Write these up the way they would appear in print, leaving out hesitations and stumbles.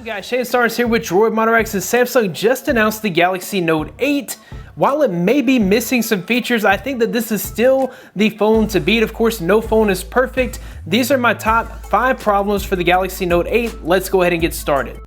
So guys, Shane Stars here with Droid Model X, and Samsung just announced the Galaxy Note 8. While it may be missing some features, I think that this is still the phone to beat. Of course, no phone is perfect. These are my top 5 problems for the Galaxy Note 8. Let's go ahead and get started.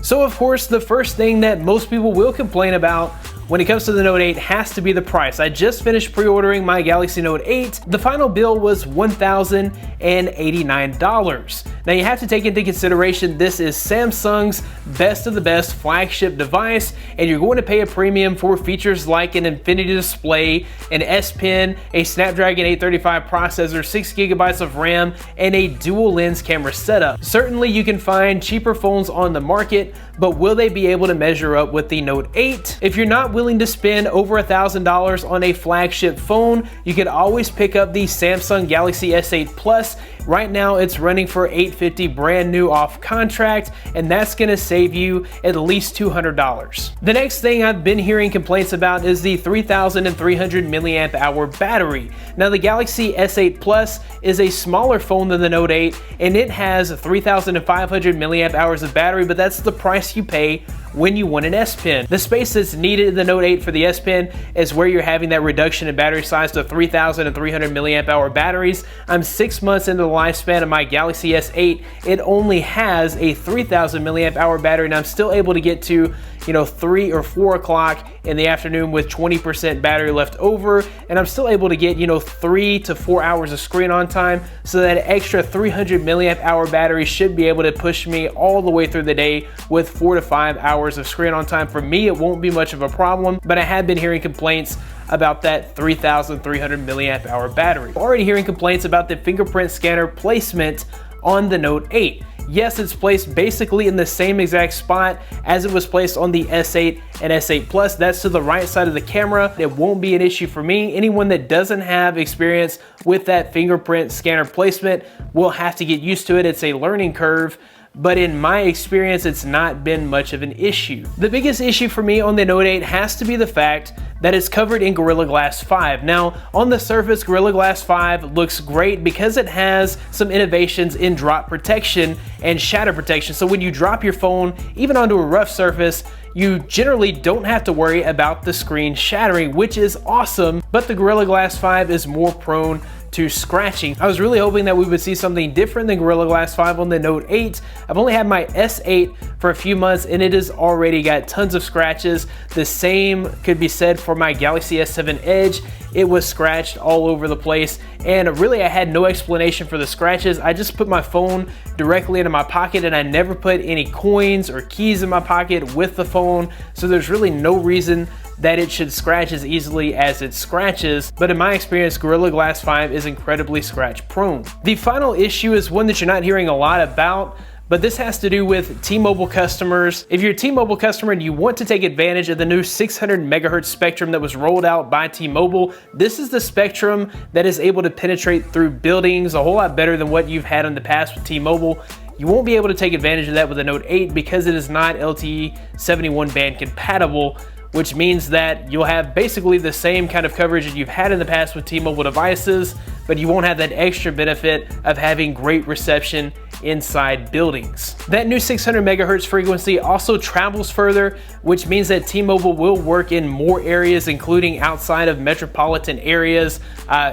So of course, the first thing that most people will complain about when it comes to the Note 8 has to be the price. I just finished pre-ordering my Galaxy Note 8. The final bill was $1,089. Now you have to take into consideration this is Samsung's best of the best flagship device, and you're going to pay a premium for features like an infinity display, an S Pen, a Snapdragon 835 processor, 6 GB of RAM, and a dual lens camera setup. Certainly you can find cheaper phones on the market, but will they be able to measure up with the Note 8? If you're not willing to spend over $1,000 on a flagship phone, you can always pick up the Samsung Galaxy S8 Plus. Right now it's running for $850 brand new off contract, and that's gonna save you at least $200. The next thing I've been hearing complaints about is the 3,300 milliamp hour battery. Now the Galaxy S8 Plus is a smaller phone than the Note 8, and it has 3,500 milliamp hours of battery, but that's the price you pay when you want an S Pen. The space that's needed in the Note 8 for the S Pen is where you're having that reduction in battery size to 3,300 milliamp hour batteries. I'm 6 months into the lifespan of my Galaxy S8. It only has a 3,000 milliamp hour battery, and I'm still able to get to 3 or 4 o'clock in the afternoon with 20% battery left over, and I'm still able to get 3 to 4 hours of screen on time. So that extra 300 milliamp hour battery should be able to push me all the way through the day with 4 to 5 hours of screen on time. For me, it won't be much of a problem, but I have been hearing complaints about that 3,300 milliamp hour battery. I'm already hearing complaints about the fingerprint scanner placement on the Note 8. Yes, it's placed basically in the same exact spot as it was placed on the S8 and S8 Plus. That's to the right side of the camera. It won't be an issue for me. Anyone that doesn't have experience with that fingerprint scanner placement will have to get used to it. It's a learning curve, but in my experience, it's not been much of an issue. The biggest issue for me on the Note 8 has to be the fact that it's covered in Gorilla Glass 5. Now, on the surface, Gorilla Glass 5 looks great because it has some innovations in drop protection and shatter protection. So when you drop your phone, even onto a rough surface, you generally don't have to worry about the screen shattering, which is awesome, but the Gorilla Glass 5 is more prone to scratching. I was really hoping that we would see something different than Gorilla Glass 5 on the Note 8. I've only had my S8 for a few months, and it has already got tons of scratches. The same could be said for my Galaxy S7 Edge. It was scratched all over the place, and really I had no explanation for the scratches. I just put my phone directly into my pocket, and I never put any coins or keys in my pocket with the phone, so there's really no reason that it should scratch as easily as it scratches, but in my experience, Gorilla Glass 5 is incredibly scratch prone. The final issue is one that you're not hearing a lot about, but this has to do with T-Mobile customers. If you're a T-Mobile customer and you want to take advantage of the new 600 megahertz spectrum that was rolled out by T-Mobile, this is the spectrum that is able to penetrate through buildings a whole lot better than what you've had in the past with T-Mobile. You won't be able to take advantage of that with the Note 8 because it is not LTE 71 band compatible, which means that you'll have basically the same kind of coverage that you've had in the past with T-Mobile devices, but you won't have that extra benefit of having great reception inside buildings. That new 600 megahertz frequency also travels further, which means that T-Mobile will work in more areas, including outside of metropolitan areas.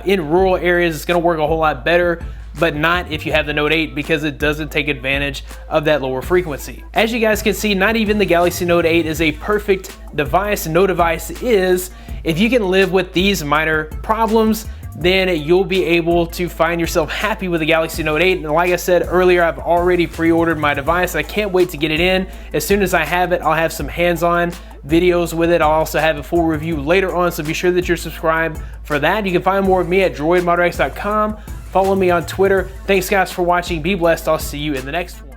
In rural areas, it's gonna work a whole lot better, but not if you have the Note 8 because it doesn't take advantage of that lower frequency. As you guys can see, not even the Galaxy Note 8 is a perfect device. No device is. If you can live with these minor problems, then you'll be able to find yourself happy with the Galaxy Note 8. And like I said earlier, I've already pre-ordered my device. I can't wait to get it in. As soon as I have it, I'll have some hands-on videos with it. I'll also have a full review later on, so be sure that you're subscribed for that. You can find more of me at droidmodelx.com. Follow me on Twitter. Thanks guys for watching. Be blessed. I'll see you in the next one.